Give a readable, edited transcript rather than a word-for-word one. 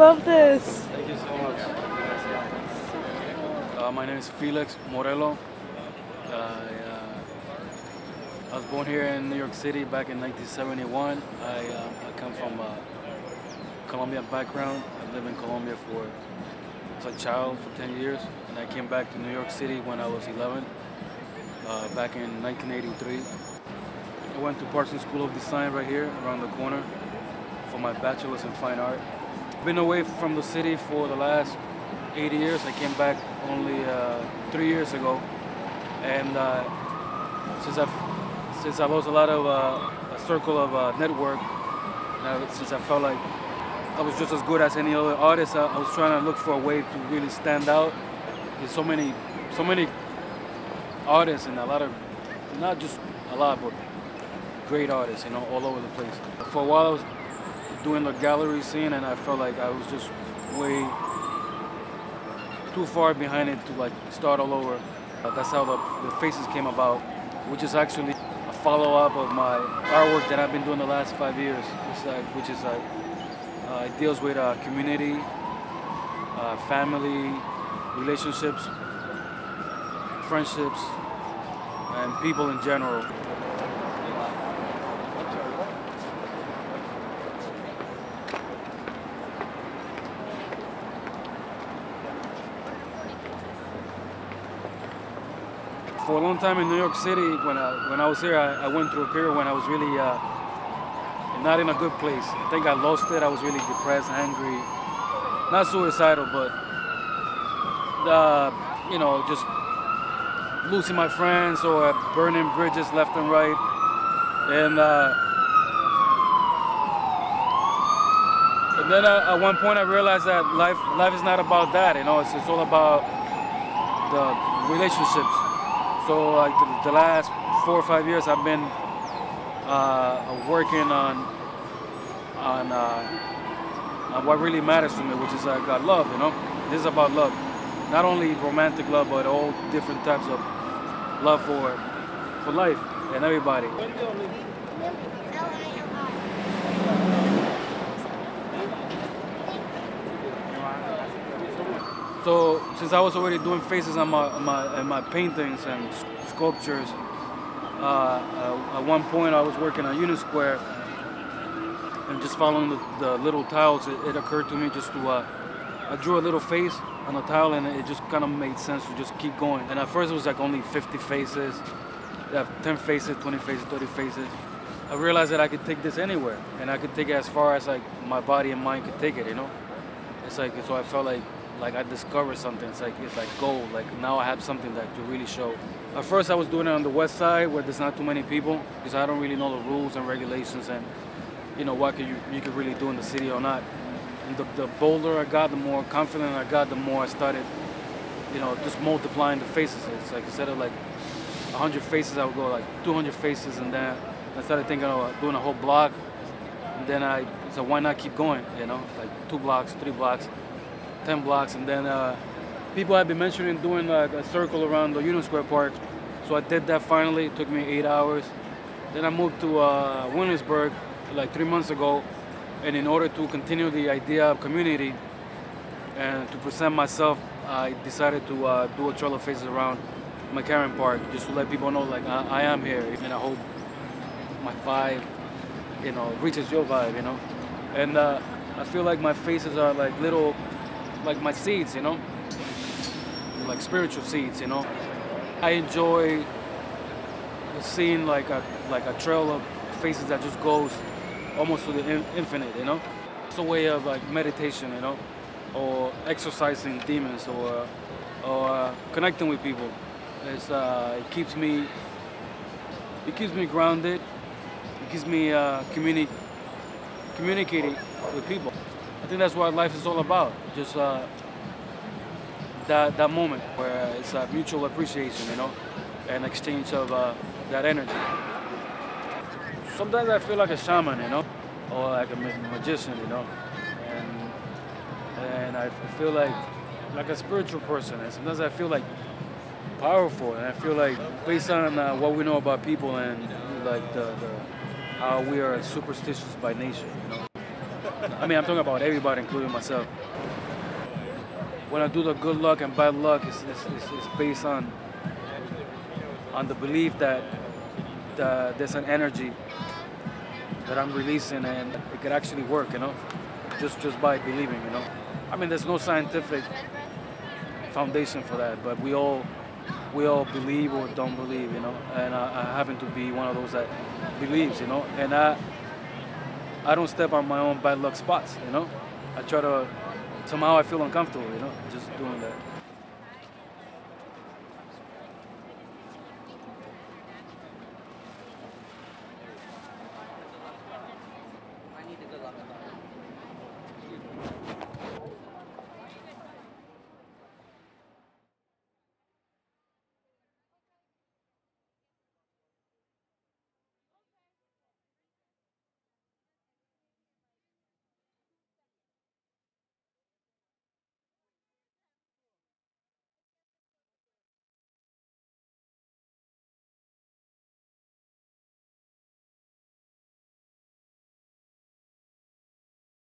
love this. Thank you so much. My name is Felix Morelo. I was born here in New York City back in 1971. I come from a Colombian background. I lived in Colombia as a child for 10 years, and I came back to New York City when I was 11, back in 1983. I went to Parsons School of Design right here, around the corner, for my bachelor's in fine art. I've been away from the city for the last 8 years. I came back only 3 years ago, and since I lost a lot of a circle of network, since I felt like I was just as good as any other artist, I was trying to look for a way to really stand out. There's so many artists, and a lot of, not just a lot, but great artists, you know, all over the place. For a while I was doing the gallery scene, and I felt like I was just way too far behind it to like start all over. That's how the Faces came about, which is actually a follow-up of my artwork that I've been doing the last 5 years, which is it deals with community, family, relationships, friendships, and people in general. For a long time in New York City, when I was here, I went through a period when I was really not in a good place. I think I lost it. I was really depressed, angry, not suicidal, but you know, just losing my friends or burning bridges left and right. And then at one point I realized that life is not about that. You know, it's all about the relationships. So like the last 4 or 5 years, I've been working on what really matters to me, which is love. You know, this is about love, not only romantic love, but all different types of love for life and everybody. So since I was already doing faces on my paintings and sculptures, at one point I was working on Union Square, and just following the little tiles, it occurred to me just to, I drew a little face on the tile, and it just kind of made sense to just keep going. And at first it was like only 50 faces, you have 10 faces, 20 faces, 30 faces. I realized that I could take this anywhere, and I could take it as far as like my body and mind could take it, you know? It's like, so I felt like I discovered something. It's like gold. Like now I have something that to really show. At first I was doing it on the west side where there's not too many people, because I don't really know the rules and regulations and you know what you could really do in the city or not. And the bolder I got, the more confident I got, the more I started, you know, just multiplying the faces. It's like instead of like 100 faces, I would go like 200 faces, and then I started thinking of doing a whole block. And then I said, why not keep going? You know, like 2 blocks, 3 blocks. 10 blocks, and then people had been mentioning doing like a circle around the Union Square Park, so I did that finally. It took me 8 hours. Then I moved to Williamsburg like 3 months ago, and in order to continue the idea of community and to present myself, I decided to do a trail of faces around McCarran Park, just to let people know like I am here, and I hope my vibe, you know, reaches your vibe, you know. And I feel like my faces are like little, like my seeds, you know, like spiritual seeds, you know. I enjoy seeing like a trail of faces that just goes almost to the infinite, you know. It's a way of like meditation, you know, or exorcising demons, or connecting with people. It keeps me grounded. It keeps me communicating with people. I think that's what life is all about. Just that moment where it's a mutual appreciation, you know, and exchange of that energy. Sometimes I feel like a shaman, you know, or like a magician, you know, and I feel like a spiritual person. And sometimes I feel like powerful, and I feel like based on what we know about people and like how we are superstitious by nature, you know. I mean, I'm talking about everybody, including myself. When I do the good luck and bad luck, it's based on the belief that there's an energy that I'm releasing and it could actually work, you know, just by believing, you know. I mean, there's no scientific foundation for that, but we all believe or don't believe, you know, and I happen to be one of those that believes, you know, and I don't step on my own bad luck spots, you know. I try to, somehow I feel uncomfortable, you know, just doing that.